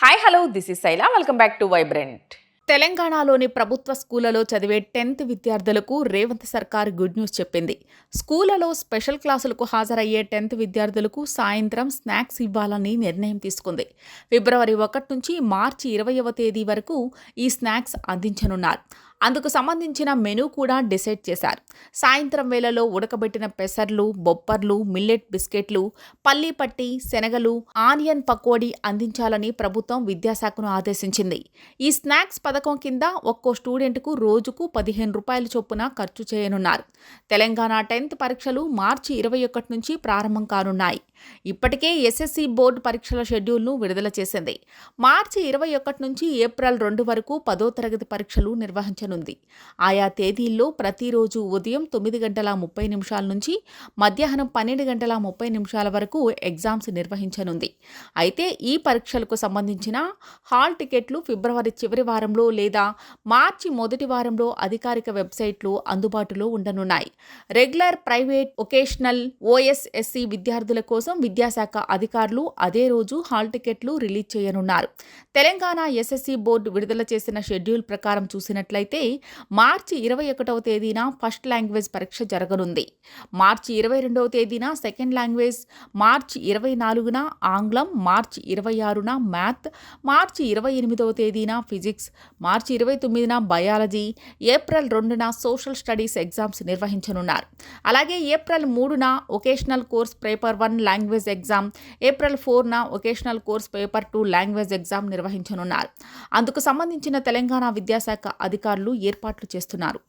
Hi hello this is Shaila welcome back to vibrant. తెలంగాణలోని ప్రభుత్వ స్కూళ్లలో చదివే 10th విద్యార్థులకు రేవంత్ సర్కార్ గుడ్ న్యూస్ చెప్పింది. స్కూళ్లలో స్పెషల్ క్లాసులకు హాజరయ్యే 10th విద్యార్థులకు సాయంత్రం స్నాక్స్ ఇవ్వాలని నిర్ణయం తీసుకుంది. ఫిబ్రవరి 1 నుంచి మార్చి 20వ తేదీ వరకు ఈ స్నాక్స్ అందించనున్నారు. అందుకు సంబంధించిన మెనూ కూడా డిసైడ్ చేశారు. సాయంత్రం వేళలో ఉడకబెట్టిన పెసర్లు, బొప్పర్లు, మిల్లెట్ బిస్కెట్లు, పల్లీ పట్టి, శనగలు, ఆనియన్ పకోడీ అందించాలని ప్రభుత్వం విద్యాశాఖను ఆదేశించింది. ఈ స్నాక్స్ పథకం కింద ఒక్కో స్టూడెంట్కు రోజుకు 15 రూపాయల చొప్పున ఖర్చు చేయనున్నారు. తెలంగాణ 10th పరీక్షలు మార్చి 21 నుంచి ప్రారంభం కానున్నాయి. ఇప్పటికే ఎస్ఎస్సి బోర్డు పరీక్షల షెడ్యూల్ను విడుదల చేసింది. మార్చి 21 నుంచి ఏప్రిల్ 2 వరకు 10వ తరగతి పరీక్షలు నిర్వహించనుంది. ఆయా తేదీల్లో ప్రతిరోజు ఉదయం 9:30 నుంచి మధ్యాహ్నం 12:30 వరకు ఎగ్జామ్స్ నిర్వహించనుంది. అయితే ఈ పరీక్షలకు సంబంధించిన హాల్ టికెట్లు ఫిబ్రవరి చివరి వారంలో లేదా మార్చి మొదటి వారంలో అధికారిక వెబ్సైట్లో అందుబాటులో ఉండనున్నాయి. రెగ్యులర్, ప్రైవేట్, వొకేషనల్, ఓఎస్ఎస్సి విద్యార్థుల కోసం విద్యాశాఖ అధికారులు అదే రోజు హాల్ టికెట్లు రిలీజ్ చేయనున్నారు. తెలంగాణ ఎస్ఎస్సి బోర్డు విడుదల చేసిన షెడ్యూల్ ప్రకారం చూసినట్లయితే మార్చి 21వ తేదీన ఫస్ట్ లాంగ్వేజ్ పరీక్ష జరగనుంది. మార్చి 22వ తేదీన సెకండ్ లాంగ్వేజ్, మార్చి 24న ఆంగ్లం, మార్చి 26న మ్యాథ్, మార్చి 28వ తేదీన ఫిజిక్స్, మార్చి 29న బయాలజీ, ఏప్రిల్ 2న సోషల్ స్టడీస్ ఎగ్జామ్స్ నిర్వహించనున్నారు. అలాగే ఏప్రిల్ 3న vocational course paper 1 language exam, April 4న vocational course paper 2 language exam నిర్వహించనున్నారు. అందుకు సంబంధించిన తెలంగాణ విద్యాశాఖ అధికారులు ఏర్పాట్లు చేస్తున్నారు.